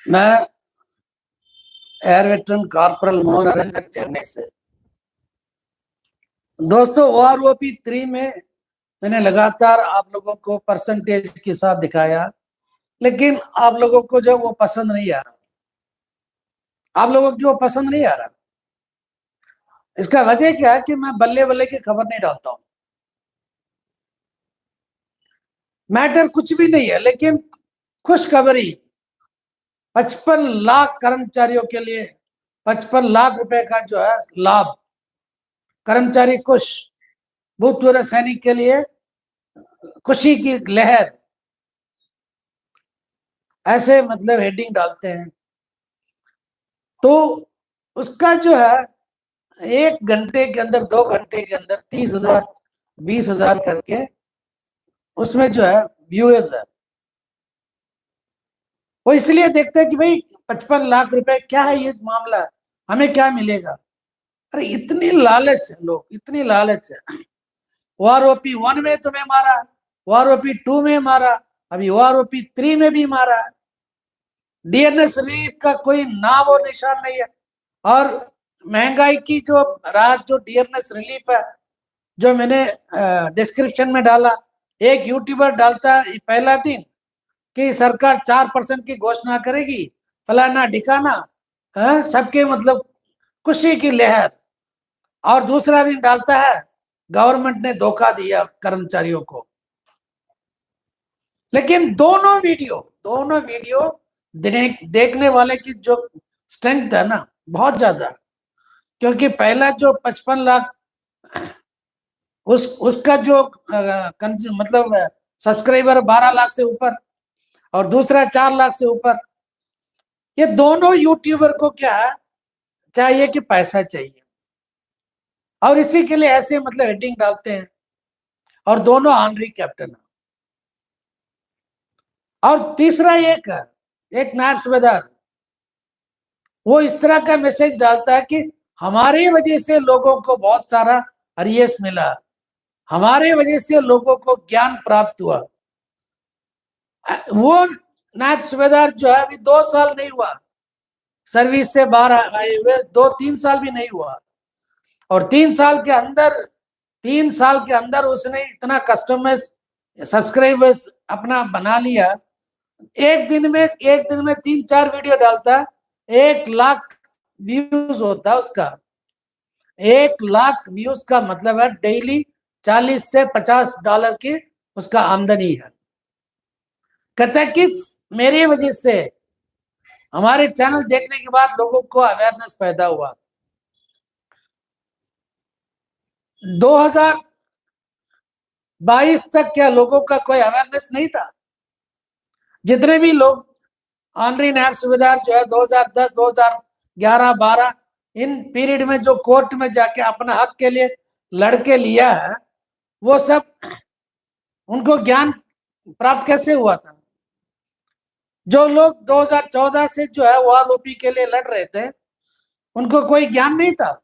मैं air veteran corporal Mohan Ranjan Chennai से। दोस्तों OROP 3 में मैंने लगातार आप लोगों को परसेंटेज के साथ दिखाया, लेकिन आप लोगों को जो वो पसंद नहीं आ रहा। आप लोगों को वो पसंद नहीं आ रहा। इसका वजह क्या है कि मैं बल्ले बल्ले की खबर नहीं डालता हूं। मैटर कुछ भी नहीं है, लेकिन खुशखबरी 55 लाख कर्मचारियों के लिए 55 लाख रुपए का जो है लाभ। कर्मचारी खुश, भूतपूर्व सैनिक के लिए खुशी की लहर, ऐसे मतलब हेडिंग डालते हैं। तो उसका जो है 1 घंटे के अंदर 2 घंटे के अंदर 30,000 20,000 करके उसमें जो है व्यूअर्स है। वो इसलिए देखते हैं कि भाई 55 लाख रुपए क्या है ये मामला, हमें क्या मिलेगा। अरे इतनी लालच है लोग, इतनी लालच है। OROP 1 में तुम्हें मारा, OROP 2 में मारा, अभी OROP 3 में भी मारा। DNS रिलीफ का कोई नाम और निशान नहीं है। और महंगाई की जो रात जो DNS रिलीफ है, जो मैंने डिस्क्रिप्शन में डाला, एक यूट्यूबर डालता है पहला दिन कि सरकार 4% की घोषणा करेगी, फलाना ढिकाना, सबके मतलब खुशी की लहर। और दूसरा दिन डालता है गवर्नमेंट ने धोखा दिया कर्मचारियों को। लेकिन दोनों वीडियो देखने वाले की जो स्ट्रेंथ है ना, बहुत ज्यादा। क्योंकि पहला जो 55 लाख उसका जो मतलब सब्सक्राइबर 12 लाख से ऊपर, और दूसरा 4 लाख से ऊपर। ये दोनों यूट्यूबर को क्या चाहिए कि पैसा चाहिए, और इसी के लिए ऐसे मतलब हेडिंग डालते हैं। और दोनों ऑनरी कैप्टन है। और तीसरा एक नायब सूबेदार, वो इस तरह का मैसेज डालता है कि हमारी वजह से लोगों को बहुत सारा अरियस मिला, हमारे वजह से लोगों को ज्ञान प्राप्त हुआ। वो नायब सूबेदार जो है अभी 2 साल नहीं हुआ सर्विस से बाहर आए हुए, 2-3 साल भी नहीं हुआ। और 3 साल के अंदर उसने इतना कस्टमर्स सब्सक्राइबर्स अपना बना लिया। एक दिन में 3-4 वीडियो डालता, 1 लाख व्यूज होता उसका। 1 लाख व्यूज का मतलब है डेली 40 से $50 की उसका आमदनी है। कहता है कि मेरी वजह से, हमारे चैनल देखने के बाद लोगों को अवेयरनेस पैदा हुआ। 2022 तक क्या लोगों का कोई अवेयरनेस नहीं था? जितने भी लोग ऑनरी नायब सूबेदार जो है 2010, 2011, 12 इन पीरियड में जो कोर्ट में जाके अपना हक के लिए लड़के लिया है, वो सब उनको ज्ञान प्राप्त कैसे हुआ था? जो लोग 2014 से जो है OROP के लिए लड़ रहे थे, उनको कोई ज्ञान नहीं था।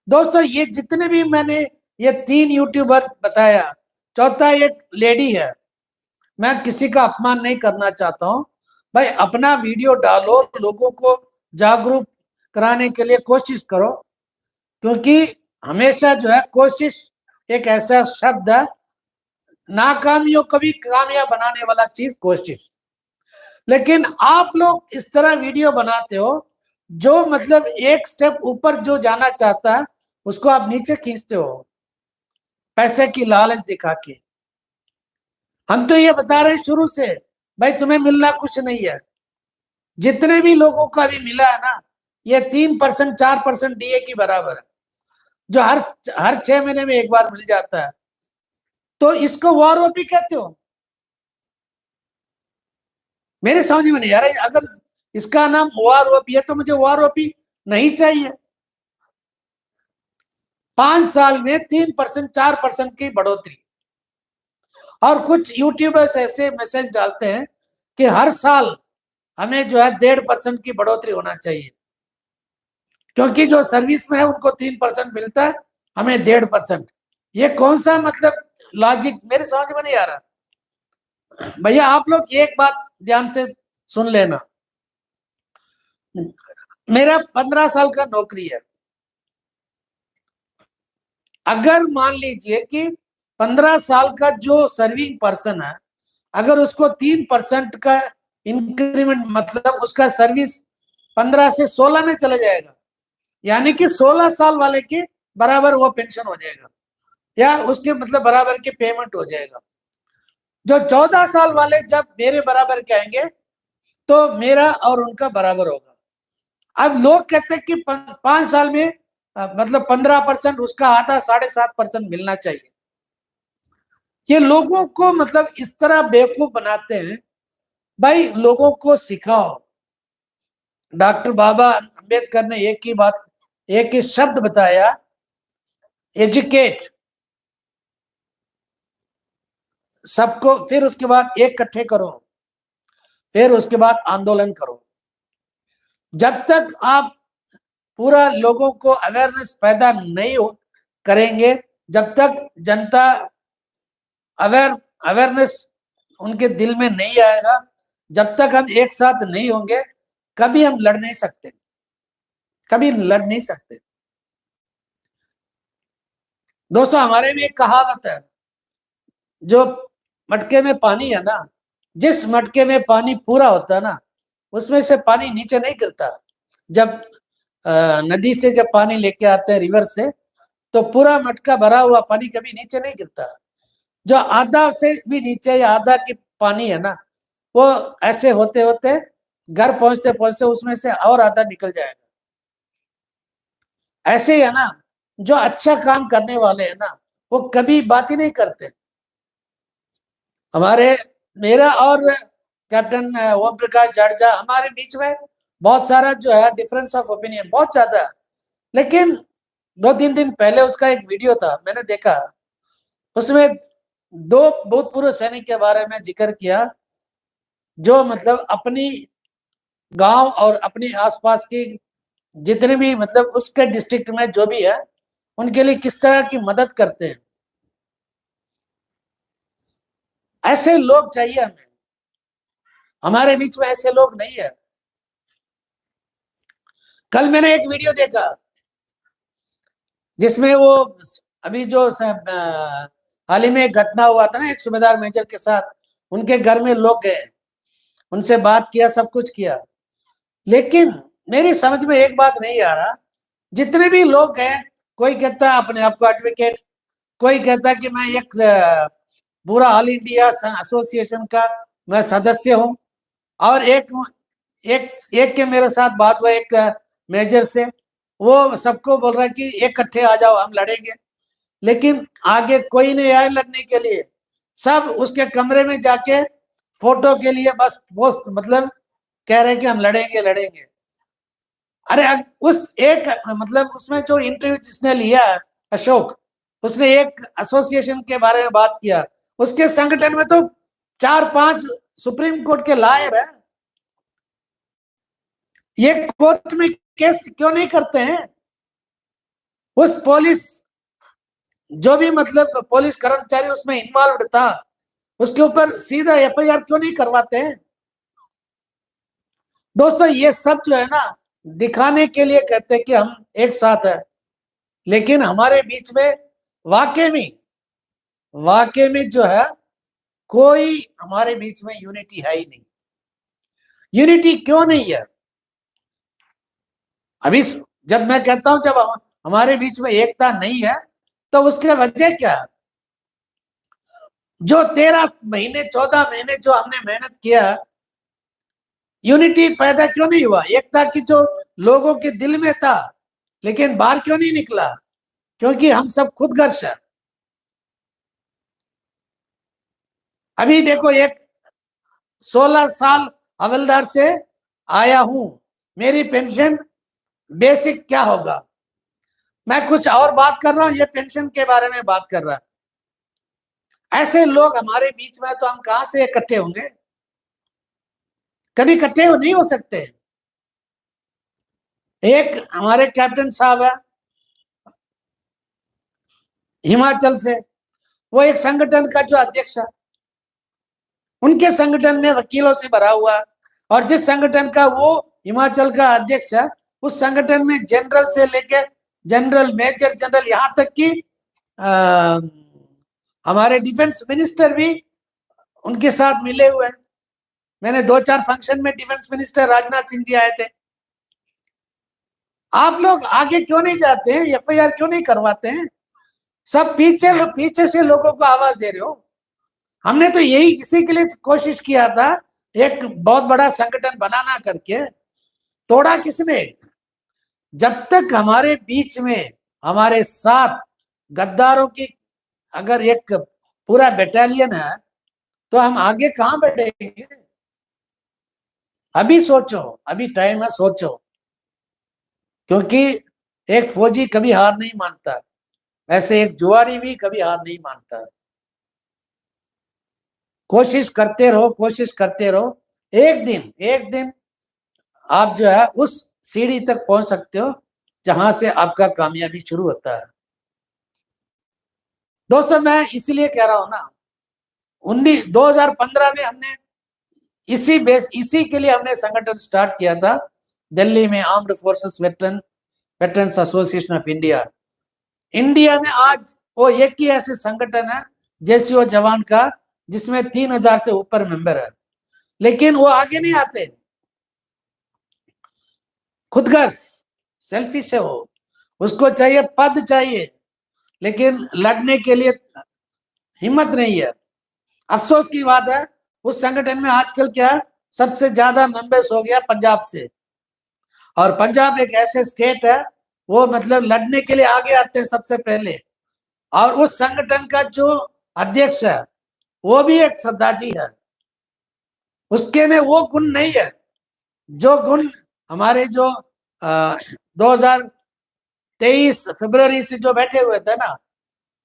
दोस्तों ये जितने भी मैंने ये 3 यूट्यूबर बताया, चौथा एक लेडी है। मैं किसी का अपमान नहीं करना चाहता हूं भाई, अपना वीडियो डालो, लोगों को जागरूक कराने के लिए कोशिश करो। क्योंकि हमेशा जो है कोशिश एक ऐसा शब्द है, नाकामियों को भी कामयाब बनाने वाला चीज कोशिश। लेकिन आप लोग इस तरह वीडियो बनाते हो जो मतलब एक स्टेप ऊपर जो जाना चाहता है उसको आप नीचे खींचते हो, पैसे की लालच दिखा के। हम तो ये बता रहे हैं शुरू से, भाई तुम्हें मिलना कुछ नहीं है। जितने भी लोगों को अभी मिला है ना, ये 3% 4% DA की बराबर है, जो हर 6 महीने में एक बार मिल जाता है। तो इसको OROP कहते हो? मेरे समझ में नहीं आ रहा। अगर इसका नाम OROP है तो मुझे OROP नहीं चाहिए। 5 साल में 3% 4% की बढ़ोतरी। और कुछ यूट्यूबर्स ऐसे मैसेज डालते हैं कि हर साल हमें जो है 1.5% की बढ़ोतरी होना चाहिए, क्योंकि जो सर्विस में है उनको 3% मिलता है, हमें 1.5%। ये कौन सा मतलब लॉजिक मेरे समझ में नहीं आ रहा। भैया आप लोग एक बात ध्यान से सुन लेना, मेरा 15 साल का नौकरी है, अगर मान लीजिए कि 15 साल का जो सर्विंग पर्सन है, अगर उसको 3% का इंक्रीमेंट, मतलब उसका सर्विस 15 से 16 में चले जाएगा, यानी कि 16 साल वाले के बराबर वो पेंशन हो जाएगा, या उसके मतलब बराबर के पेमेंट हो जाएगा। जो 14 साल वाले जब मेरे बराबर के आएंगे तो मेरा और उनका बराबर होगा। अब लोग कहते हैं कि 5 साल में मतलब 15%, उसका आधा 7.5% मिलना चाहिए। ये लोगों को मतलब इस तरह बेवकूफ बनाते हैं। भाई लोगों को सिखाओ। डॉक्टर बाबा अंबेडकर ने एक ही बात, एक ही शब्द बताया, एजुकेट सबको, फिर उसके बाद इकट्ठे करो, फिर उसके बाद आंदोलन करो। जब तक आप पूरा लोगों को अवेयरनेस पैदा नहीं हो करेंगे, जब तक जनता अवेयरनेस उनके दिल में नहीं आएगा, जब तक हम एक साथ नहीं होंगे, कभी हम लड़ नहीं सकते, कभी लड़ नहीं सकते। दोस्तों, हमारे में एक कहावत है, जो मटके में पानी है ना, जिस मटके में पानी पूरा होता है ना, उसमें से पानी नीचे नहीं गिरता। जब नदी से जब पानी लेके आते हैं, रिवर से, तो पूरा मटका भरा हुआ पानी कभी नीचे नहीं गिरता। जो आधा से भी नीचे या आधा की पानी है ना, वो ऐसे होते होते घर पहुंचते पहुंचते उसमें से और आधा निकल जाएगा। ऐसे ही है ना, जो अच्छा काम करने वाले हैं ना, वो कभी बात ही नहीं करते। हमारे मेरा और कैप्टन ओम प्रकाश जाडेजा, हमारे बीच में बहुत सारा जो है डिफरेंस ऑफ ओपिनियन बहुत ज्यादा है। लेकिन 2-3 दिन पहले उसका एक वीडियो था, मैंने देखा, उसमें 2 भूतपूर्व सैनिक के बारे में जिक्र किया, जो मतलब अपनी गांव और अपनी आसपास की जितने भी मतलब उसके डिस्ट्रिक्ट में जो भी है, उनके लिए किस तरह की मदद करते हैं। ऐसे लोग चाहिए हमें, हमारे बीच में ऐसे लोग नहीं है। कल मैंने एक वीडियो देखा जिसमें वो अभी जो हाल ही में एक घटना हुआ था ना, एक सूबेदार मेजर के साथ, उनके घर में लोग गए, उनसे बात किया, सब कुछ किया, लेकिन मेरी समझ में एक बात नहीं आ रहा। जितने भी लोग हैं, कोई कहता है अपने आप को एडवोकेट, कोई कहता है कि मैं एक पूरा ऑल इंडिया एसोसिएशन का मैं सदस्य हूं, और एक एक एक के मेरे साथ बात हुआ एक मेजर से, वो सबको बोल रहा है कि इकट्ठे आ जाओ, हम लड़ेंगे। लेकिन आगे कोई नहीं आया लड़ने के लिए, सब उसके कमरे में जाके फोटो के लिए बस पोस्ट मतलब कह रहे हैं कि हम लड़ेंगे लड़ेंगे। अरे उस एक मतलब उसमें जो इंटरव्यू जिसने लिया, अशोक, उसने एक एसोसिएशन के बारे में बात किया, उसके संगठन में तो 4-5 सुप्रीम कोर्ट के लॉयर है। ये कोर्ट में केस क्यों नहीं करते हैं? उस पुलिस, जो भी मतलब पुलिस कर्मचारी उसमें इन्वॉल्व था, उसके ऊपर सीधा एफआईआर क्यों नहीं करवाते हैं? दोस्तों, ये सब जो है ना, दिखाने के लिए कहते हैं कि हम एक साथ है, लेकिन हमारे बीच में वाकई में जो है, कोई हमारे बीच में यूनिटी है ही नहीं। यूनिटी क्यों नहीं है? अभी जब मैं कहता हूं जब हमारे बीच में एकता नहीं है, तो उसकी वजह क्या है? जो 13 महीने 14 महीने जो हमने मेहनत किया, यूनिटी पैदा क्यों नहीं हुआ? एकता की जो लोगों के दिल में था, लेकिन बाहर क्यों नहीं निकला? क्योंकि हम सब खुदगर्श है। अभी देखो, एक 16 साल हवलदार से आया हूं, मेरी पेंशन बेसिक क्या होगा? मैं कुछ और बात कर रहा हूं, ये पेंशन के बारे में बात कर रहा है। ऐसे लोग हमारे बीच में, तो हम कहां से इकट्ठे होंगे? कभी इकट्ठे नहीं हो सकते। एक हमारे कैप्टन साहब है हिमाचल से, वो एक संगठन का जो अध्यक्ष है, उनके संगठन में वकीलों से भरा हुआ, और जिस संगठन का वो हिमाचल का अध्यक्ष है, उस संगठन में जनरल से लेके जनरल, मेजर जनरल, यहाँ तक कि हमारे डिफेंस मिनिस्टर भी उनके साथ मिले हुए हैं। मैंने 2-4 फंक्शन में डिफेंस मिनिस्टर राजनाथ सिंह जी आए थे। आप लोग आगे क्यों नहीं जाते हैं? एफआईआर क्यों नहीं करवाते हैं? सब पीछे से लोगों को आवाज दे रहे हो। हमने तो यही इसी के लिए कोशिश किया था, एक बहुत बड़ा संगठन बनाना करके। तोड़ा किसने? जब तक हमारे बीच में हमारे साथ गद्दारों की अगर एक पूरा बटालियन है तो हम आगे कहां बढ़ेंगे? अभी सोचो, अभी टाइम है, सोचो। क्योंकि एक फौजी कभी हार नहीं मानता, वैसे एक जुआरी भी कभी हार नहीं मानता। कोशिश करते रहो, कोशिश करते रहो। एक दिन आप जो है उस सीढ़ी तक पहुंच सकते हो जहां से आपका कामयाबी शुरू होता है। दोस्तों, मैं इसलिए कह रहा हूं ना, 2015 में हमने इसी के लिए हमने संगठन स्टार्ट किया था दिल्ली में, armed forces veterans association of India. India में आज वो एक ही ऐसे संगठन है जेसीओ जवान का जिसमें 3000 से ऊपर मेंबर है, लेकिन वो आगे नहीं आते। खुदगर्ज, सेल्फिश है वो, उसको चाहिए पद चाहिए, लेकिन लड़ने के लिए हिम्मत नहीं है। अफसोस की बात है, उस संगठन में आजकल क्या है, सबसे ज्यादा मेंबर्स हो गया पंजाब से, और पंजाब एक ऐसे स्टेट है वो मतलब लड़ने के लिए आगे आते हैं सबसे पहले। और उस संगठन का जो अध्यक्ष है वो भी एक सरदार है, उसके में वो गुण नहीं है जो गुण हमारे जो 2023 फरवरी से जो बैठे हुए थे ना,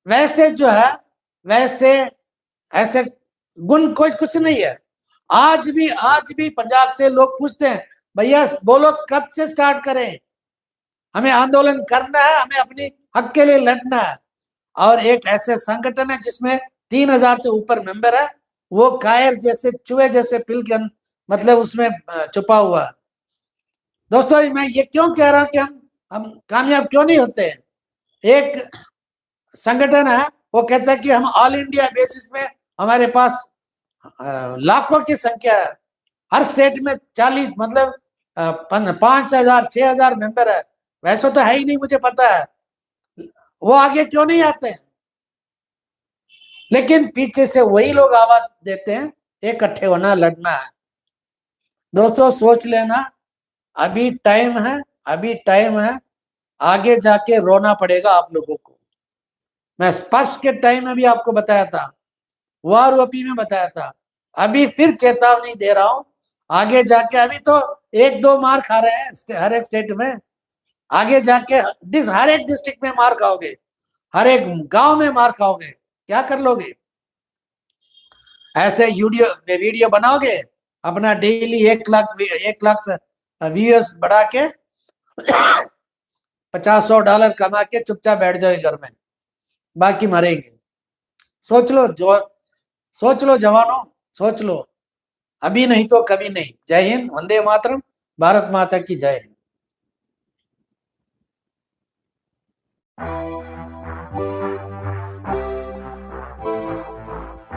वैसे जो है वैसे ऐसे गुण कोई कुछ नहीं है। आज भी पंजाब से लोग पूछते हैं, भैया बोलो कब से स्टार्ट करें, हमें आंदोलन करना है, हमें अपनी हक के लिए लड़ना है। और एक ऐसे संगठन है जिसमें 3000 से ऊपर मेंबर है, वो कायर जैसे, चूहे जैसे पिल के मतलब उसमें छुपा हुआ है। दोस्तों, मैं ये क्यों कह रहा हूं कि हम कामयाब क्यों नहीं होते? एक संगठन है वो कहता है कि हम ऑल इंडिया बेसिस में, हमारे पास लाखों की संख्या है, हर स्टेट में 40 मतलब 5000 6000 मेंबर है। वैसे तो है ही नहीं, मुझे पता है। वो आगे क्यों नहीं आते हैं? लेकिन पीछे से वही लोग आवाज देते हैं, इकट्ठे होना, लड़ना है। दोस्तों, सोच लेना, अभी टाइम है, अभी टाइम है। आगे जाके रोना पड़ेगा आप लोगों को। मैं स्पर्श के टाइम में भी आपको बताया था, वार ओपी में बताया था, अभी फिर चेतावनी दे रहा हूं। आगे जाके, अभी तो 1-2 मार खा रहे हैं हर एक स्टेट में, आगे जाके हर एक डिस्ट्रिक्ट में मार खाओगे, हर एक गांव में मार खाओगे। क्या कर लोगे? ऐसे वीडियो बनाओगे, अपना डेली 1 लाख व्यूअर्स बढ़ा के $50-100 कमा के चुपचाप बैठ जाओगे घर में, बाकी मरेंगे। सोच लो जवानों, सोच लो, अभी नहीं तो कभी नहीं। जय हिंद, वंदे मातरम, भारत माता की जय।